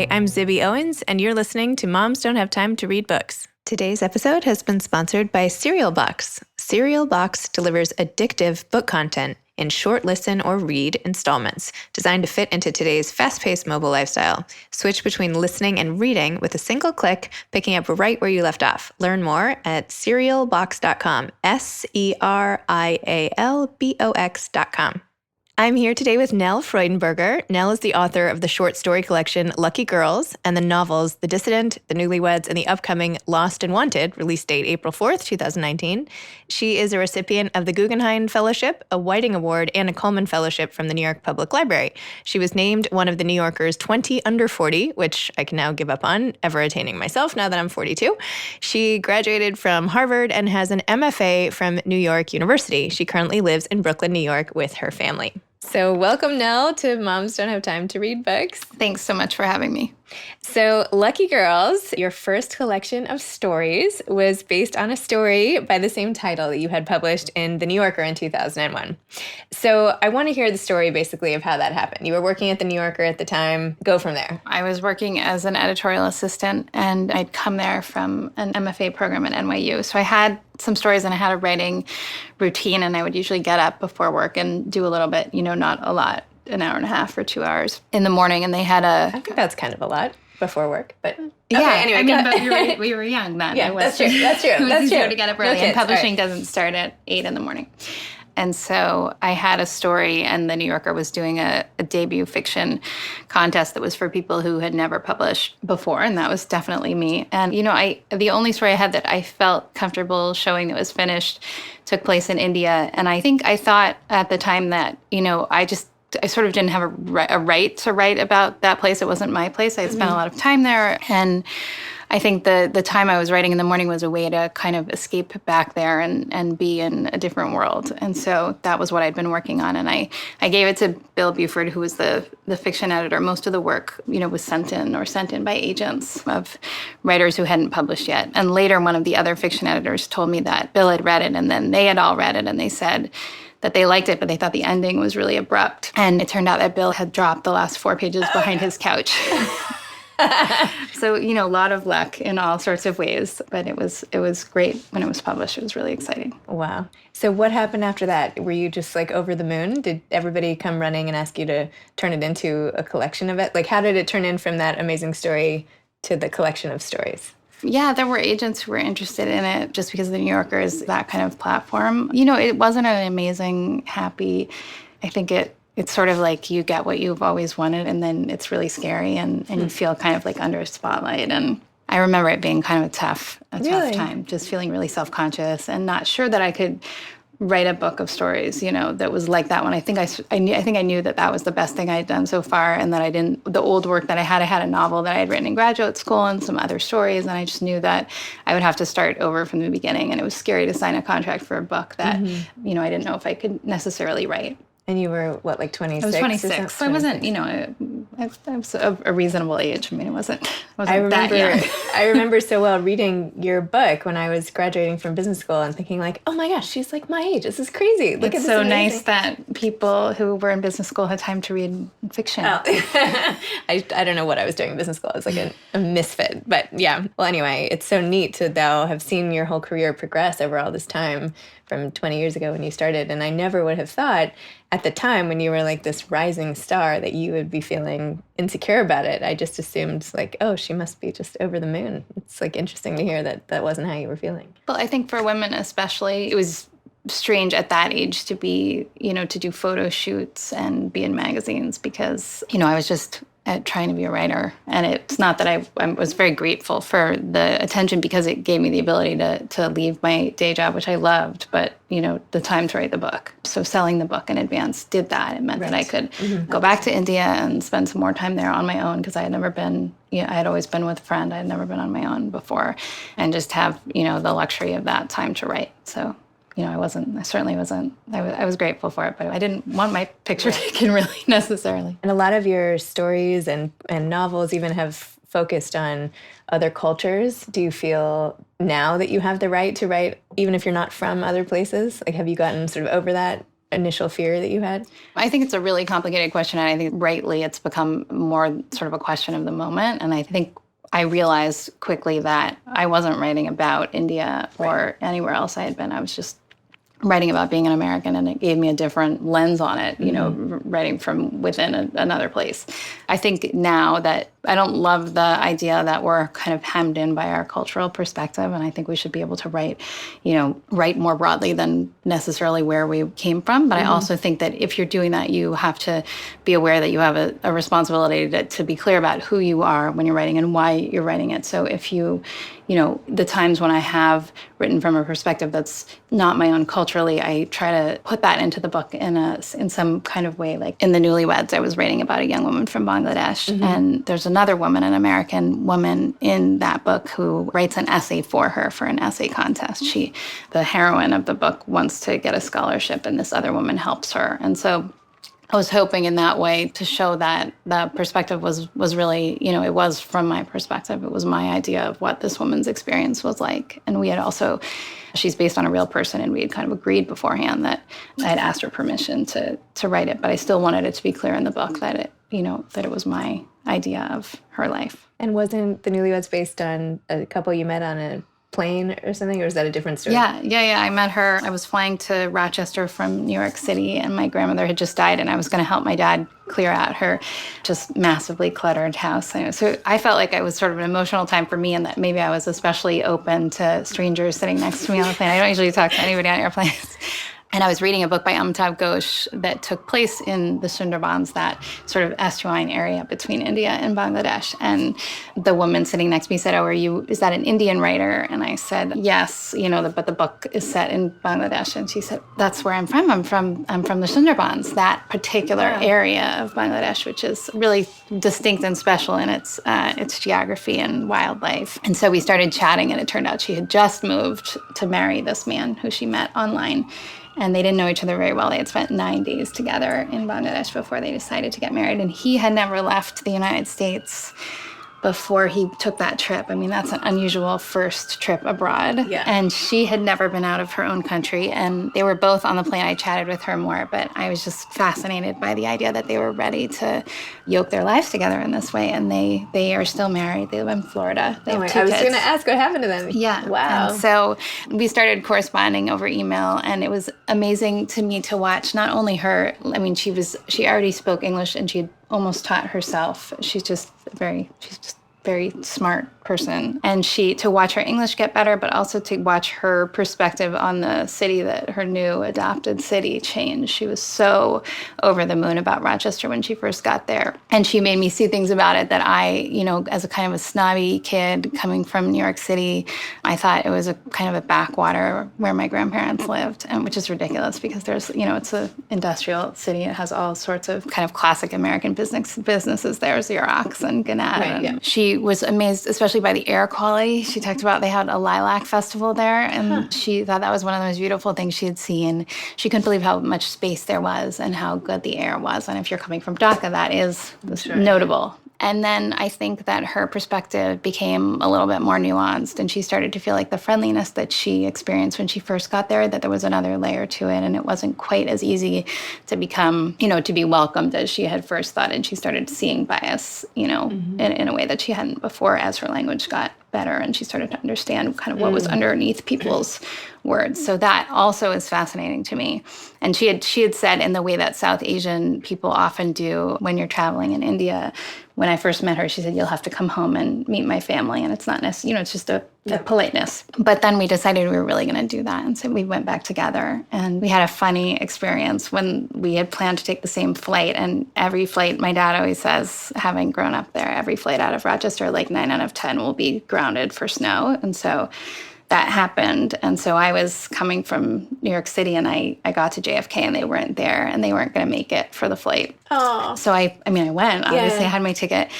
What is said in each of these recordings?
Hi, I'm Zibby Owens, and you're listening to Moms Don't Have Time to Read Books. Today's episode has been sponsored by Serial Box. Serial Box delivers addictive book content in short listen or read installments designed to fit into today's fast-paced mobile lifestyle. Switch between listening and reading with a single click, picking up right where you left off. Learn more at serialbox.com, serialbox.com. I'm here today with Nell Freudenberger. Nell is the author of the short story collection Lucky Girls and the novels The Dissident, The Newlyweds, and the upcoming Lost and Wanted, release date April 4th, 2019. She is a recipient of the Guggenheim Fellowship, a Whiting Award, and a Cullman Fellowship from the New York Public Library. She was named one of the New Yorker's 20 under 40, which I can now give up on, ever attaining myself now that I'm 42. She graduated from Harvard and has an MFA from New York University. She currently lives in Brooklyn, New York with her family. So welcome, Nell, to Moms Don't Have Time to Read Books. Thanks so much for having me. So Lucky Girls, your first collection of stories, was based on a story by the same title that you had published in The New Yorker in 2001. So I want to hear the story basically of how that happened. You were working at The New Yorker at the time. Go from there. I was working as an editorial assistant, and I'd come there from an MFA program at NYU. So I had some stories and I had a writing routine, and I would usually get up before work and do a little bit, not a lot. An hour and a half or 2 hours in the morning, and they had I think that's kind of a lot before work, but yeah. Okay, anyway, but we were young then. Yeah, that's true. That's true. It was that's easier true. to get up early, and publishing doesn't start at 8 in the morning. And so I had a story, and the New Yorker was doing a debut fiction contest that was for people who had never published before, and that was definitely me. And, the only story I had that I felt comfortable showing that was finished took place in India. And I think I thought at the time that, I sort of didn't have a right to write about that place. It wasn't my place. I had spent a lot of time there. And I think the time I was writing in the morning was a way to kind of escape back there and be in a different world. And so that was what I'd been working on. And I gave it to Bill Buford, who was the fiction editor. Most of the work, was sent in by agents of writers who hadn't published yet. And later, one of the other fiction editors told me that Bill had read it, and then they had all read it, and they said that they liked it, but they thought the ending was really abrupt. And it turned out that Bill had dropped the last 4 pages behind his couch. So, a lot of luck in all sorts of ways, but it was great when it was published. It was really exciting. Wow. So what happened after that? Were you just over the moon? Did everybody come running and ask you to turn it into a collection of it? How did it turn in from that amazing story to the collection of stories? Yeah, there were agents who were interested in it just because The New Yorker is that kind of platform. It wasn't an amazing, happy, I think it's sort of like you get what you've always wanted, and then it's really scary, and you feel kind of under a spotlight. And I remember it being kind of a tough time, just feeling really self-conscious and not sure that I could write a book of stories, that was like that one. I think I knew that was the best thing I had done so far, and that the old work that I had a novel that I had written in graduate school and some other stories, and I just knew that I would have to start over from the beginning, and it was scary to sign a contract for a book that, I didn't know if I could necessarily write. And you were, 26? I was 26. So I wasn't, I was a reasonable age. I mean, it wasn't that young. I remember so well reading your book when I was graduating from business school and thinking oh my gosh, she's my age. This is crazy. Look it's at this so amazing. Nice that people who were in business school had time to read fiction. Oh. I don't know what I was doing in business school. I was a misfit. But yeah. Well, anyway, it's so neat to though have seen your whole career progress over all this time from 20 years ago when you started. And I never would have thought at the time when you were this rising star that you would be feeling insecure about it. I just assumed oh, she must be just over the moon. It's interesting to hear that wasn't how you were feeling. Well, I think for women especially, it was strange at that age to be, to do photo shoots and be in magazines because, I was just trying to be a writer. And it's not that I was very grateful for the attention because it gave me the ability to leave my day job, which I loved, but, the time to write the book. So selling the book in advance did that. It meant that I could go back to India and spend some more time there on my own because I had never been, I had always been with a friend. I had never been on my own before, and just have, the luxury of that time to write. So I was grateful for it, but I didn't want my picture taken really necessarily. And a lot of your stories and novels even have focused on other cultures. Do you feel now that you have the right to write, even if you're not from other places? Have you gotten sort of over that initial fear that you had? I think it's a really complicated question, and I think rightly it's become more sort of a question of the moment. And I think I realized quickly that I wasn't writing about India or anywhere else I had been. I was just writing about being an American, and it gave me a different lens on it, writing from within another place. I think now that I don't love the idea that we're kind of hemmed in by our cultural perspective, and I think we should be able to write more broadly than necessarily where we came from. But I also think that if you're doing that, you have to be aware that you have a responsibility to be clear about who you are when you're writing and why you're writing it. So if the times when I have written from a perspective that's not my own culturally, I try to put that into the book in some kind of way. Like in The Newlyweds, I was writing about a young woman from Bangladesh, and there's another woman, an American woman in that book, who writes an essay for her for an essay contest. The heroine of the book, wants to get a scholarship, and this other woman helps her. And so I was hoping in that way to show that the perspective was really, it was from my perspective. It was my idea of what this woman's experience was like. And we had also, she's based on a real person, and we had kind of agreed beforehand that I had asked her permission to write it. But I still wanted it to be clear in the book that it was my idea of her life. And wasn't The Newlyweds based on a couple you met on a plane or something, or is that a different story? Yeah. I met her. I was flying to Rochester from New York City, and my grandmother had just died, and I was going to help my dad clear out her just massively cluttered house. So I felt like it was sort of an emotional time for me, and that maybe I was especially open to strangers sitting next to me on the plane. I don't usually talk to anybody on airplanes. And I was reading a book by Amitav Ghosh that took place in the Sundarbans, that sort of estuarine area between India and Bangladesh. And the woman sitting next to me said, is that an Indian writer? And I said, yes, but the book is set in Bangladesh. And she said, that's where I'm from. I'm from the Sundarbans, that particular area of Bangladesh, which is really distinct and special in its geography and wildlife. And so we started chatting, and it turned out she had just moved to marry this man who she met online. And they didn't know each other very well. They had spent 9 days together in Bangladesh before they decided to get married. And he had never left the United States before he took that trip. I mean, that's an unusual first trip abroad. Yeah. And she had never been out of her own country. And they were both on the plane. I chatted with her more, but I was just fascinated by the idea that they were ready to yoke their lives together in this way. And they are still married. They live in Florida. They have 2 I was kids. going to ask what happened to them. Yeah. Wow. And so we started corresponding over email, and it was amazing to me to watch not only her. I mean, she already spoke English, and she had almost taught herself. She's just very smart person. And to watch her English get better, but also to watch her perspective on the city, that her new adopted city, change. She was so over the moon about Rochester when she first got there. And she made me see things about it that I, as a kind of a snobby kid coming from New York City, I thought it was a kind of a backwater where my grandparents lived, and which is ridiculous because there's, it's an industrial city. It has all sorts of kind of classic American businesses there, Xerox and Gannett. Right, yeah. She was amazed, especially by the air quality. She talked about they had a lilac festival there, and she thought that was one of the most beautiful things she had seen. She couldn't believe how much space there was and how good the air was. And if you're coming from Dhaka, that is notable. And then I think that her perspective became a little bit more nuanced, and she started to feel like the friendliness that she experienced when she first got there, that there was another layer to it, and it wasn't quite as easy to become, to be welcomed as she had first thought. And she started seeing bias, in a way that she hadn't before as her language got better, and she started to understand kind of what was underneath people's words. So that also is fascinating to me. And she had said, in the way that South Asian people often do when you're traveling in India, when I first met her, she said, you'll have to come home and meet my family. And it's not necessarily, it's just a politeness. But then we decided we were really going to do that. And so we went back together, and we had a funny experience when we had planned to take the same flight. And every flight, my dad always says, having grown up there, every flight out of Rochester, like 9 out of 10 will be grounded for snow. And so that happened. And so I was coming from New York City, and I got to JFK, and they weren't there, and they weren't going to make it for the flight. Oh. So I went, obviously. I had my ticket.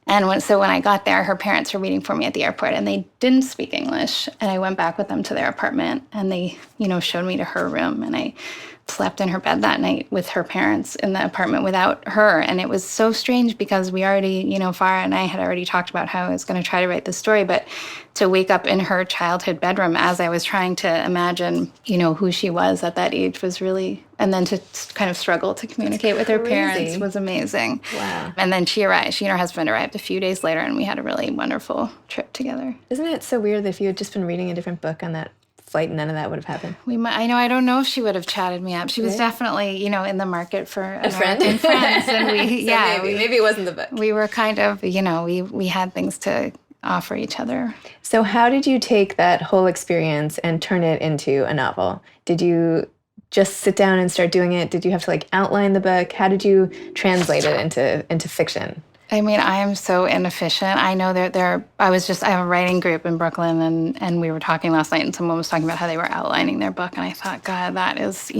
And when I got there, her parents were waiting for me at the airport, and they didn't speak English. And I went back with them to their apartment, and they, showed me to her room, and I slept in her bed that night with her parents in the apartment without her. And it was so strange because we already, Farah and I had already talked about how I was going to try to write this story, but to wake up in her childhood bedroom as I was trying to imagine, who she was at that age was really And then to kind of struggle to communicate with her parents was amazing. Wow. And then she arrived. She and her husband arrived a few days later, and we had a really wonderful trip together. Isn't it so weird that if you had just been reading a different book on that flight, none of that would have happened? I don't know if she would have chatted me up. She was definitely, in the market for a friend. Friends. And maybe it wasn't the book. We were kind of, we had things to offer each other. So how did you take that whole experience and turn it into a novel? Did you just sit down and start doing it? Did you have to outline the book? How did you translate it into fiction? I mean, I am so inefficient. I know I have a writing group in Brooklyn, and we were talking last night, and someone was talking about how they were outlining their book, and I thought, God, that is,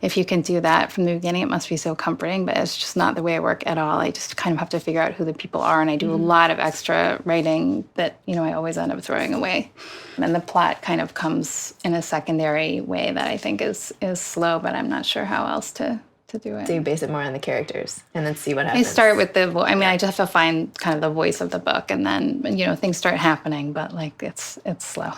if you can do that from the beginning, it must be so comforting, but it's just not the way I work at all. I just kind of have to figure out who the people are, and I do a lot of extra writing that, I always end up throwing away. And the plot kind of comes in a secondary way that I think is slow, but I'm not sure how else to do it. So you base it more on the characters and then see what happens. I start with I just have to find kind of the voice of the book, and then, things start happening, but it's slow.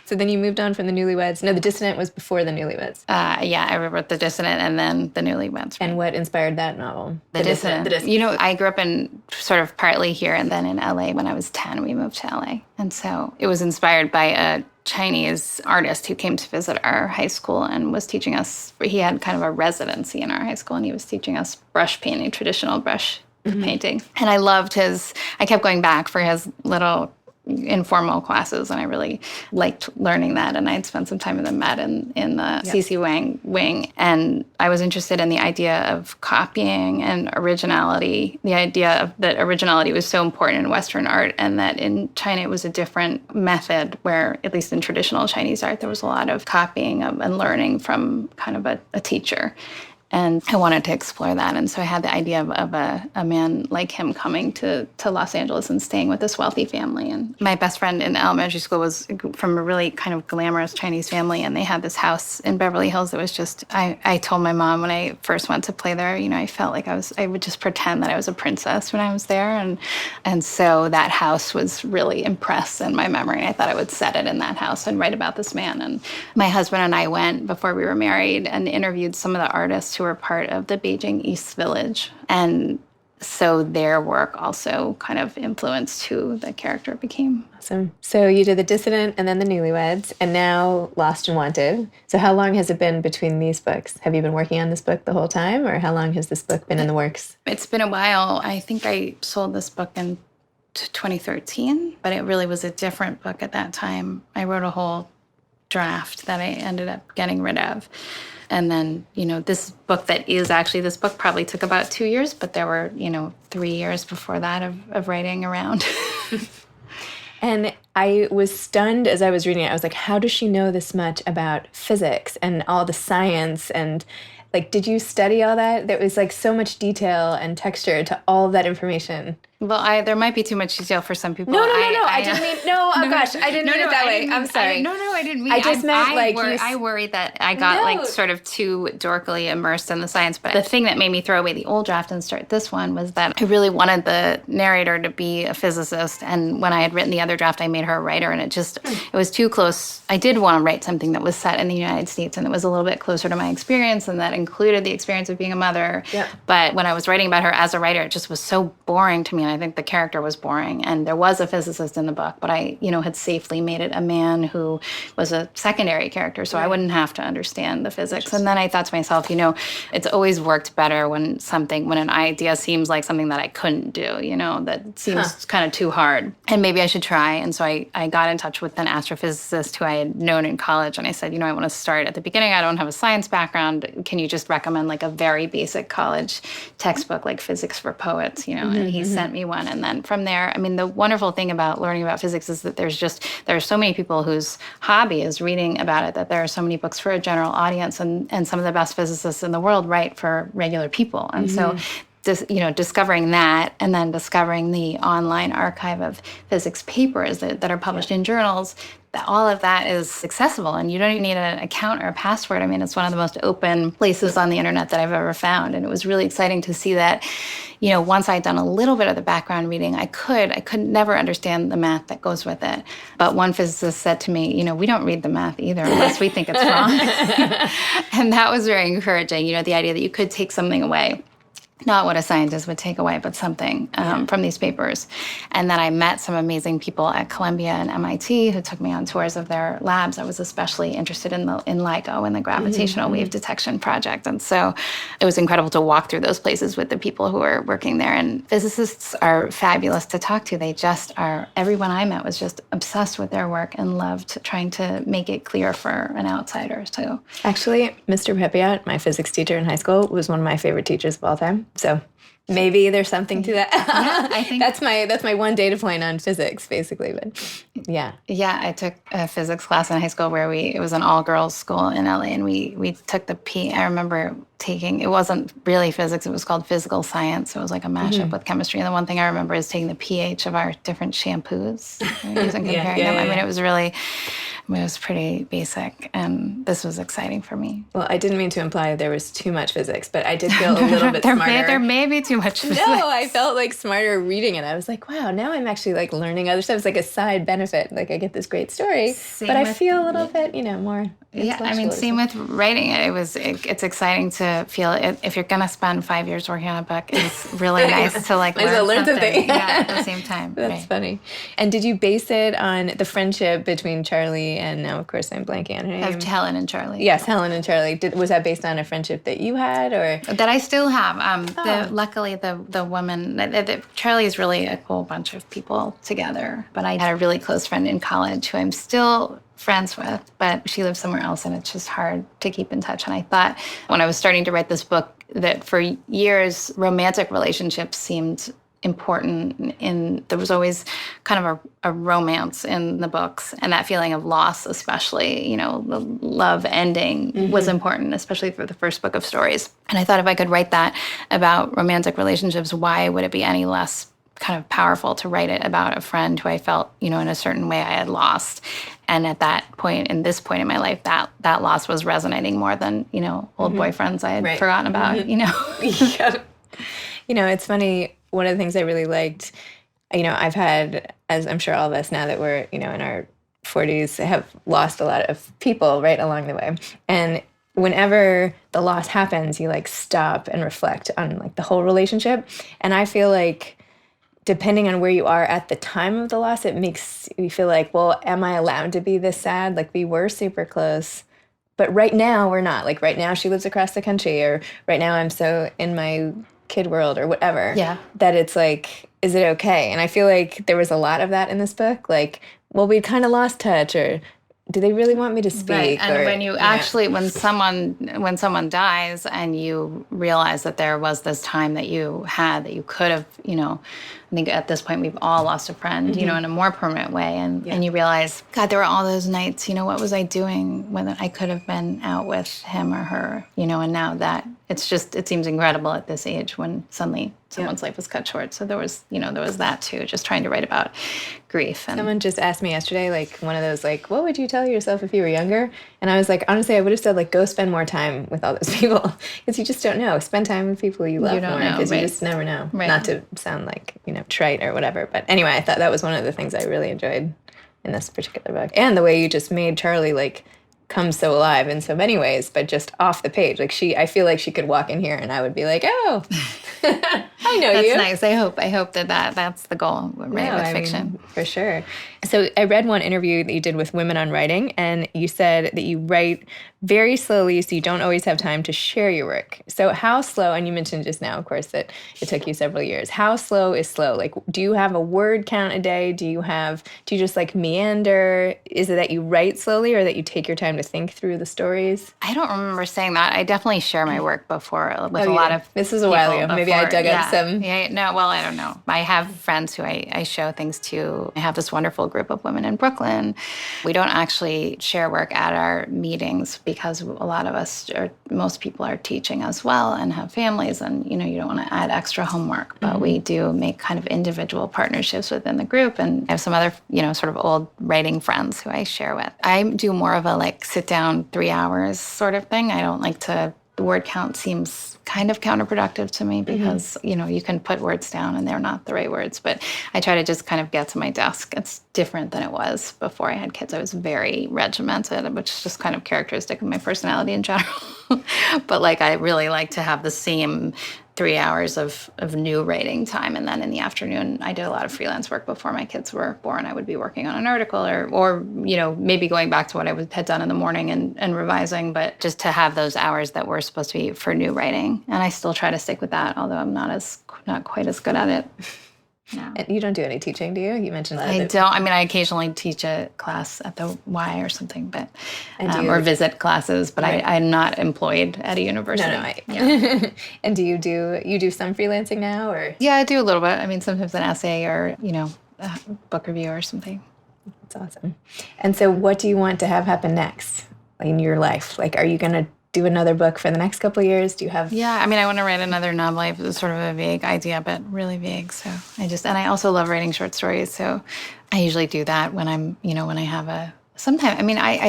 So then you moved on from The Newlyweds. No, The Dissident was before The Newlyweds. I wrote The Dissident and then The Newlyweds. Right? And what inspired that novel? The Dissident. I grew up in sort of partly here and then in LA. When I was 10, we moved to LA. And so it was inspired by a Chinese artist who came to visit our high school and was teaching us. He had kind of a residency in our high school, and he was teaching us brush painting, traditional brush painting. And I loved I kept going back for his little informal classes, and I really liked learning that. And I'd spent some time with the Met in the C.C. Wang wing, and I was interested in the idea of copying and originality, the idea that originality was so important in Western art, and that in China it was a different method, where at least in traditional Chinese art there was a lot of copying and learning from kind of a teacher. And I wanted to explore that. And so I had the idea of a man like him coming to Los Angeles and staying with this wealthy family. And my best friend in elementary school was from a really kind of glamorous Chinese family. And they had this house in Beverly Hills that was just, I told my mom when I first went to play there, I felt like I would just pretend that I was a princess when I was there. And so that house was really impressed in my memory. And I thought I would set it in that house and write about this man. And my husband and I went before we were married and interviewed some of the artists who were part of the Beijing East Village. And so their work also kind of influenced who the character became. Awesome. So you did The Dissident and then The Newlyweds, and now Lost and Wanted. So how long has it been between these books? Have you been working on this book the whole time, or how long has this book been in the works? It's been a while. I think I sold this book in 2013, but it really was a different book at that time. I wrote a whole draft that I ended up getting rid of. And then, this book this book probably took about 2 years, but there were, 3 years before that of writing around. And I was stunned as I was reading it. I was like, how does she know this much about physics and all the science? And did you study all that? There was so much detail and texture to all of that information. Well, there might be too much detail for some people. No. I didn't mean, I didn't mean it that way. I'm sorry. I didn't mean. I just meant I worried that I got sort of too dorkily immersed in the science. But the thing that made me throw away the old draft and start this one was that I really wanted the narrator to be a physicist. And when I had written the other draft, I made her a writer, and it was too close. I did want to write something that was set in the United States, and it was a little bit closer to my experience, and that included the experience of being a mother. Yeah. But when I was writing about her as a writer, it just was so boring to me, and I think the character was boring. And there was a physicist in the book, but I, had safely made it a man who was a secondary character, so I wouldn't have to understand the physics. And then I thought to myself, it's always worked better when an idea seems like something that I couldn't do, that seems kind of too hard. And maybe I should try. And so I got in touch with an astrophysicist who I had known in college, and I said, I want to start at the beginning. I don't have a science background. Can you just recommend a very basic college textbook like Physics for Poets, And he sent me one. And then from there, the wonderful thing about learning about physics is that there are so many people whose hobby is reading about it, that there are so many books for a general audience, and some of the best physicists in the world write for regular people. And so discovering that, and then discovering the online archive of physics papers that are published in journals, all of that is accessible, and you don't even need an account or a password. I mean, it's one of the most open places on the internet that I've ever found, and it was really exciting to see that. Once I'd done a little bit of the background reading, I could never understand the math that goes with it. But one physicist said to me, we don't read the math either unless we think it's wrong. And that was very encouraging, the idea that you could take something away. Not what a scientist would take away, but something from these papers. And then I met some amazing people at Columbia and MIT who took me on tours of their labs. I was especially interested in LIGO and the gravitational wave detection project. And so it was incredible to walk through those places with the people who were working there. And physicists are fabulous to talk to. They just are, everyone I met was just obsessed with their work and loved trying to make it clear for an outsider. So actually, Mr. Pepiot, my physics teacher in high school, was one of my favorite teachers of all time. So maybe there's something to that. Yeah, I think that's my one data point on physics, basically. But yeah. Yeah, I took a physics class in high school where it was an all-girls school in LA, and we took I remember taking, it wasn't really physics, it was called physical science. So it was like a mashup with chemistry. And the one thing I remember is taking the pH of our different shampoos and comparing them. I mean, it was pretty basic, and this was exciting for me. Well, I didn't mean to imply there was too much physics, but I did feel a little bit smarter. There may be too much physics. No, I felt like smarter reading it. I was like, wow, now I'm actually like learning other stuff. It's like a side benefit. Like I get this great story, but I feel a little bit, more. Yeah, I mean, same with writing it. It's exciting to feel it. If you're going to spend 5 years working on a book, it's really nice to learn something. Yeah, at the same time. That's funny. And did you base it on the friendship between Charlie and, now of course I'm blanking on her name. Of Helen and Charlie. Yes, Helen and Charlie. Was that based on a friendship that you had, or that I still have? Luckily, the woman, Charlie is really a cool bunch of people together. But I had a really close friend in college who I'm still friends with, but she lives somewhere else, and it's just hard to keep in touch. And I thought when I was starting to write this book that for years romantic relationships seemed important, and there was always kind of a romance in the books, and that feeling of loss, especially, the love ending was important, especially for the first book of stories. And I thought if I could write that about romantic relationships, why would it be any less kind of powerful to write it about a friend who I felt, in a certain way I had lost. And at that point, in this point in my life, that loss was resonating more than, old boyfriends I had forgotten about, Yeah. It's funny. One of the things I really liked, I've had, as I'm sure all of us now that we're, in our 40s, have lost a lot of people right along the way. And whenever the loss happens, you stop and reflect on the whole relationship. And I feel like depending on where you are at the time of the loss, it makes you feel like, well, am I allowed to be this sad? We were super close, but right now we're not. Right now she lives across the country, or right now I'm so in my kid world or whatever. Yeah. That it's is it okay? And I feel like there was a lot of that in this book. Well, we kind of lost touch, or do they really want me to speak? Right. And when you actually, when someone dies and you realize that there was this time that you had, that you could have, I think at this point we've all lost a friend, in a more permanent way. And you realize, God, there were all those nights, what was I doing when I could have been out with him or her, and now that it seems incredible at this age when suddenly someone's life was cut short. So there was that too, just trying to write about grief. And someone just asked me yesterday, one of those, what would you tell yourself if you were younger? And I was like, honestly, I would have said, go spend more time with all those people, because you just don't know. Spend time with people you love more, because you just never know. Right. Not to sound trite or whatever. But anyway, I thought that was one of the things I really enjoyed in this particular book. And the way you just made Charlie, come so alive in so many ways, but just off the page. I feel like she could walk in here and I would be like, oh, I know that's you. That's nice. I hope that's the goal, right, with fiction. For sure. So I read one interview that you did with Women on Writing, and you said that you write very slowly, so you don't always have time to share your work. So how slow, and you mentioned just now, of course, that it took you several years. How slow is slow? Do you have a word count a day? Do you just meander? Is it that you write slowly, or that you take your time time to think through the stories? I don't remember saying that. I definitely share my work before with a lot of This was a while ago. Maybe I dug up some. Yeah, no, well, I don't know. I have friends who I show things to. I have this wonderful group of women in Brooklyn. We don't actually share work at our meetings because a lot of us, or most people, are teaching as well and have families, and you don't want to add extra homework. But we do make kind of individual partnerships within the group, and I have some other, sort of old writing friends who I share with. I do more of a sit down 3 hours sort of thing. I don't like to. The word count seems kind of counterproductive to me because, you can put words down and they're not the right words. But I try to just kind of get to my desk. It's different than it was before I had kids. I was very regimented, which is just kind of characteristic of my personality in general. But I really like to have the same 3 hours of new writing time. And then in the afternoon, I did a lot of freelance work before my kids were born. I would be working on an article or maybe going back to what I had done in the morning and revising, but just to have those hours that were supposed to be for new writing. And I still try to stick with that, although I'm not quite as good at it. No. And you don't do any teaching, do you? You mentioned that. I don't. I mean, I occasionally teach a class at the Y or something, but or visit classes. But right. I'm not employed at a university. No. And do you do some freelancing now, or? Yeah, I do a little bit. I mean, sometimes an essay or a book review or something. That's awesome. And so, what do you want to have happen next in your life? Are you going to do another book for the next couple of years? Do you have? Yeah, I mean, I want to write another novel. I have sort of a vague idea, but really vague. So and I also love writing short stories. So I usually do that when I'm, when I have I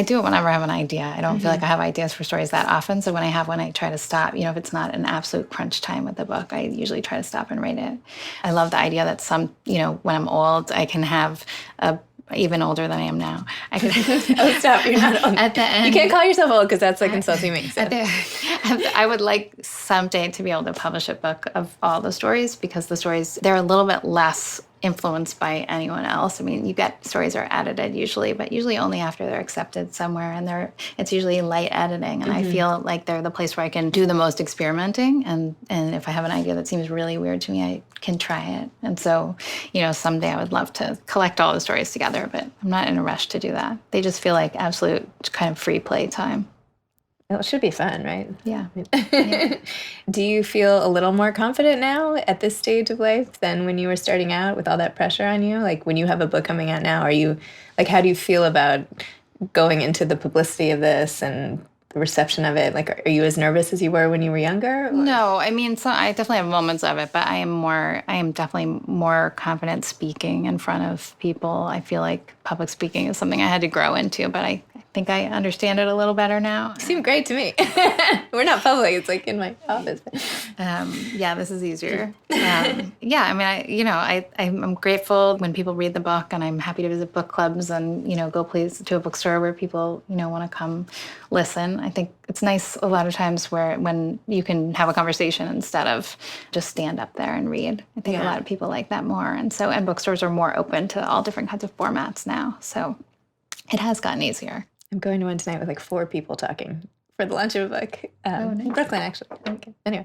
do it whenever I have an idea. I don't feel like I have ideas for stories that often. So when I have one, I try to stop. If it's not an absolute crunch time with the book, I usually try to stop and write it. I love the idea that when I'm old, I can have even older than I am now. I could. Oh, stop! You're not old. At the end, you can't call yourself old because that's insulting me. So. I would like someday to be able to publish a book of all the stories because the stories they're a little bit less influenced by anyone else. I mean, you get stories are edited usually, but usually only after they're accepted somewhere, and it's usually light editing. And I feel like they're the place where I can do the most experimenting. And if I have an idea that seems really weird to me, I can try it. And so, someday I would love to collect all the stories together, but I'm not in a rush to do that. They just feel like absolute kind of free play time. Well, it should be fun, right? Yeah. Do you feel a little more confident now at this stage of life than when you were starting out with all that pressure on you? When you have a book coming out now, are you, how do you feel about going into the publicity of this and the reception of it? Are you as nervous as you were when you were younger? Or? No, I mean, I definitely have moments of it, but I am definitely more confident speaking in front of people. I feel like public speaking is something I had to grow into, but I think I understand it a little better now. You seem great to me. We're not public. It's in my office. Yeah, this is easier. Yeah, I mean, I'm grateful when people read the book, and I'm happy to visit book clubs and, go to a bookstore where people, want to come listen. I think it's nice a lot of times when you can have a conversation instead of just stand up there and read. I think a lot of people like that more. And bookstores are more open to all different kinds of formats now. So it has gotten easier. I'm going to one tonight with 4 people talking for the launch of a book. Nice. In Brooklyn, actually. Okay. Anyway,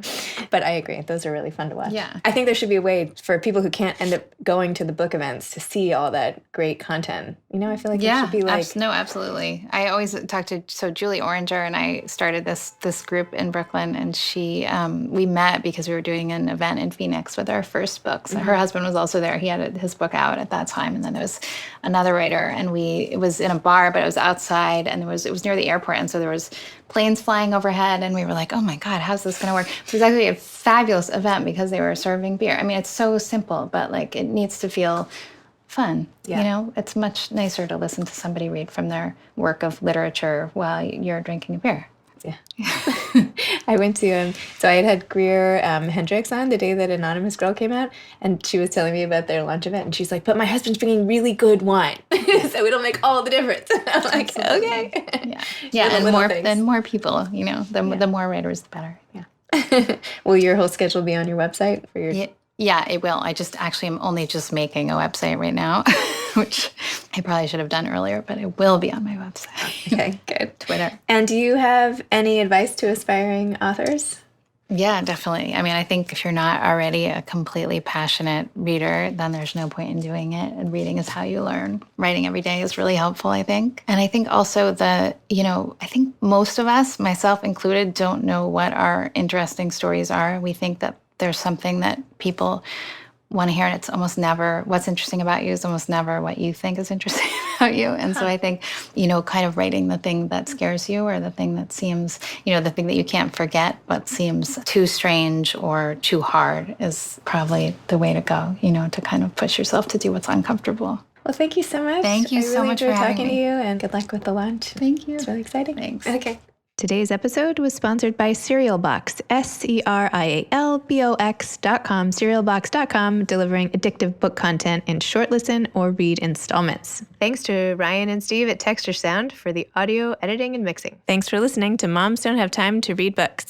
but I agree. Those are really fun to watch. Yeah. I think there should be a way for people who can't end up going to the book events to see all that great content. I feel like it should be no, absolutely. I always talk to, Julie Oranger and I started this group in Brooklyn, and we met because we were doing an event in Phoenix with our first books. Her husband was also there. He had his book out at that time, and then there was another writer, and it was in a bar, but it was outside, and it was near the airport, and so there was planes flying overhead, and we were like, oh my God, how's this going to work? It was actually a fabulous event because they were serving beer. I mean, it's so simple, but it needs to feel fun. Yeah. It's much nicer to listen to somebody read from their work of literature while you're drinking a beer. Yeah. I went to, so I had Greer Hendricks on the day that Anonymous Girl came out, and she was telling me about their launch event, and she's like, but my husband's bringing really good wine, so it'll make all the difference. I'm like, okay. Yeah, and more people, the more writers, the better. Yeah. Will your whole schedule be on your website for your... Yeah, it will. I am only just making a website right now, which I probably should have done earlier, but it will be on my website. Okay, good. Twitter. And do you have any advice to aspiring authors? Yeah, definitely. I mean, I think if you're not already a completely passionate reader, then there's no point in doing it. And reading is how you learn. Writing every day is really helpful, I think. And I think also I think most of us, myself included, don't know what our interesting stories are. We think that there's something that people want to hear, and it's almost never what's interesting about you is almost never what you think is interesting about you. And so I think, kind of writing the thing that scares you, or the thing that seems, the thing that you can't forget but seems too strange or too hard is probably the way to go, to kind of push yourself to do what's uncomfortable. Well, thank you so much. Thank you so much for having me. I really enjoyed talking to you, and good luck with the launch. Thank you. It's really exciting. Thanks. Okay. Today's episode was sponsored by Cereal Box, Serialbox.com, serialbox.com, delivering addictive book content in short listen or read installments. Thanks to Ryan and Steve at Texture Sound for the audio editing and mixing. Thanks for listening to Moms Don't Have Time to Read Books.